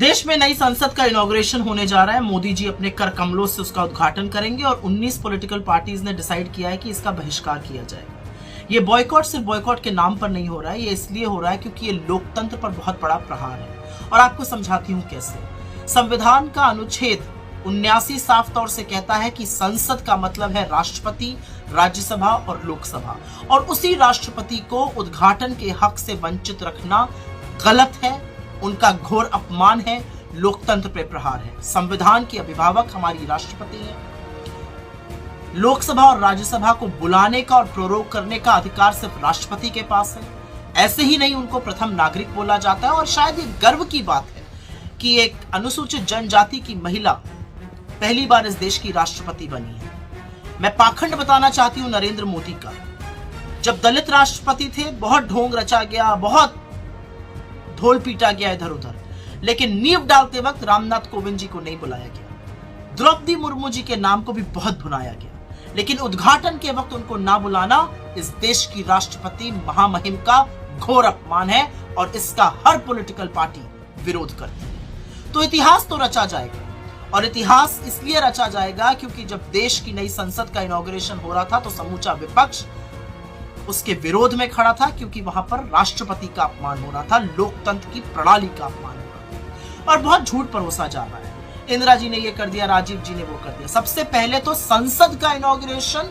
देश में नई संसद का इनॉग्रेशन होने जा रहा है। मोदी जी अपने कर कमलों से उसका उद्घाटन करेंगे और 19 पॉलिटिकल पार्टीज ने डिसाइड किया है कि इसका बहिष्कार किया जाएगा। ये बॉयकॉट सिर्फ बॉयकॉट के नाम पर नहीं हो रहा है, ये इसलिए हो रहा है क्योंकि ये लोकतंत्र पर बहुत बड़ा प्रहार है। और आपको समझाती हूं कैसे। संविधान का अनुच्छेद 79 साफ तौर से कहता है कि संसद का मतलब है राष्ट्रपति, राज्यसभा और लोकसभा, और उसी राष्ट्रपति को उद्घाटन के हक से वंचित रखना गलत है, उनका घोर अपमान है, लोकतंत्र पे प्रहार है। संविधान के अभिभावक हमारी राष्ट्रपति हैं। लोकसभा और राज्यसभा को बुलाने का और प्रोरोग करने का अधिकार सिर्फ राष्ट्रपति के पास है। ऐसे ही नहीं, उनको प्रथम नागरिक बोला जाता है। और शायद ये गर्व की बात है कि एक अनुसूचित जनजाति की महिला पहली बार इस देश की राष्ट्रपति बनी है। मैं पाखंड बताना चाहती हूं नरेंद्र मोदी का। जब दलित राष्ट्रपति थे, बहुत ढोंग रचा गया, बहुत ढोल पीटा गया इधर उधर, लेकिन नींव डालते वक्त रामनाथ कोविंद जी को नहीं बुलाया गया। द्रौपदी मुर्मू जी के नाम को भी बहुत भुनाया गया, लेकिन उद्घाटन के वक्त उनको ना बुलाना इस देश की राष्ट्रपति महामहिम का घोर अपमान है और इसका हर पॉलिटिकल पार्टी विरोध करती है। तो इतिहास तो रचा जाएगा, और इतिहास इसलिए रचा जाएगा क्योंकि जब देश की नई संसद का इनॉग्रेशन हो रहा था तो समूचा विपक्ष उसके विरोध में खड़ा था, क्योंकि वहां पर राष्ट्रपति का अपमान हो रहा था, लोकतंत्र की प्रणाली का अपमान हो रहा था। और बहुत झूठ परोसा जा रहा है। इंदिरा जी ने ये कर दिया, राजीव जी ने वो कर दिया। सबसे पहले तो संसद का इनॉग्रेशन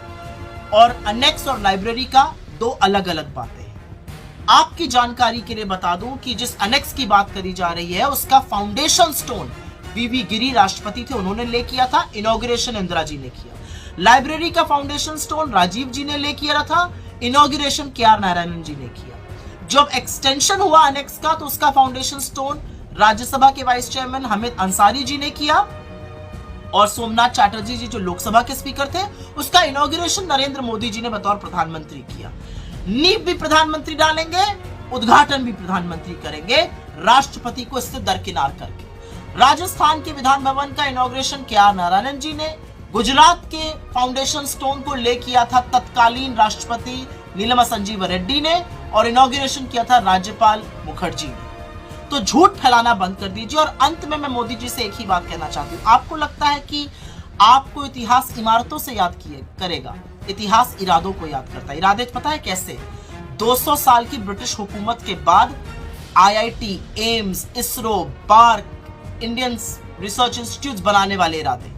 और अनेक्स और लाइब्रेरी का दो अलग अलग बातें हैं। आपकी जानकारी के लिए बता दूं कि जिस अनेक्स की बात करी जा रही है उसका फाउंडेशन स्टोन वीवी गिरी राष्ट्रपति थे, उन्होंने ले किया था। इनॉग्रेशन इंदिरा जी ने किया। लाइब्रेरी का फाउंडेशन स्टोन राजीव जी ने ले किया था। इनॉग्रेशन केआर नारायणन जी ने किया। जब एक्सटेंशन हुआ अनेक्स का तो उसका फाउंडेशन स्टोन राज्यसभा के वाइस चेयरमैन हामिद अंसारी जी ने किया, और सोमनाथ चैटर्जी जी जो लोकसभा के स्पीकर थे, उसका इनॉग्रेशन नरेंद्र मोदी जी ने बतौर प्रधानमंत्री किया। नींव भी प्रधानमंत्री डालेंगे, उद्घाटन भी प्रधानमंत्री करेंगे, राष्ट्रपति को इससे दरकिनार करके। राजस्थान के विधान भवन का इनॉग्रेशन केआर नारायणन जी ने, गुजरात के फाउंडेशन स्टोन को ले किया था तत्कालीन राष्ट्रपति नीलमा संजीव रेड्डी ने, और इनॉग्रेशन किया था राज्यपाल मुखर्जी ने। तो झूठ फैलाना बंद कर दीजिए। और अंत में मैं मोदी जी से एक ही बात कहना चाहती हूँ। आपको लगता है कि आपको इतिहास इमारतों से याद करेगा? इतिहास इरादों को याद करता है। इरादे पता है कैसे? 200 साल की ब्रिटिश हुकूमत के बाद IIT, AIIMS, ISRO, BARC, Indian research institute बनाने वाले इरादे,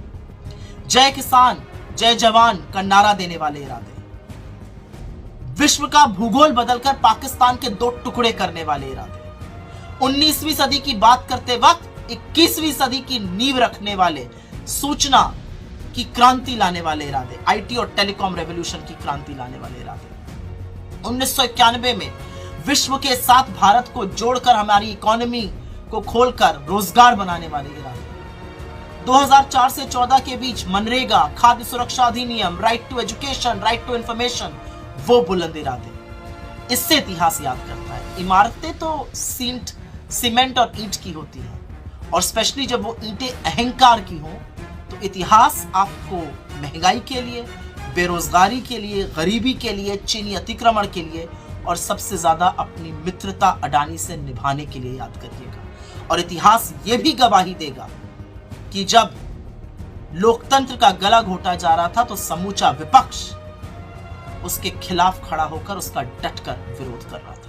जय किसान जय जवान का नारा देने वाले इरादे, विश्व का भूगोल बदलकर पाकिस्तान के 2 टुकड़े करने वाले इरादे, 19वीं सदी की बात करते वक्त 21वीं सदी की नींव रखने वाले, सूचना की क्रांति लाने वाले इरादे, IT और टेलीकॉम रेवोल्यूशन की क्रांति लाने वाले इरादे, 1991 में विश्व के साथ भारत को जोड़कर हमारी इकोनॉमी को खोलकर रोजगार बनाने वाले इरादे, 2004 से 14 के बीच मनरेगा, खाद्य सुरक्षा अधिनियम, right to education, right to information, वो बुलंद इरादे। इससे इतिहास याद करता है। इमारतें तो सीमेंट और ईंट की होती हैं, और स्पेशली जब वो ईंटें अहंकार की हों, तो इतिहास आपको महंगाई के लिए, बेरोजगारी के लिए, गरीबी के लिए, चीनी अतिक्रमण के लिए, और सबसे ज्यादा अपनी मित्रता अडानी से निभाने के लिए याद करिएगा। और इतिहास ये भी गवाही देगा कि जब लोकतंत्र का गला घोटा जा रहा था तो समूचा विपक्ष उसके खिलाफ खड़ा होकर उसका डटकर विरोध कर रहा था।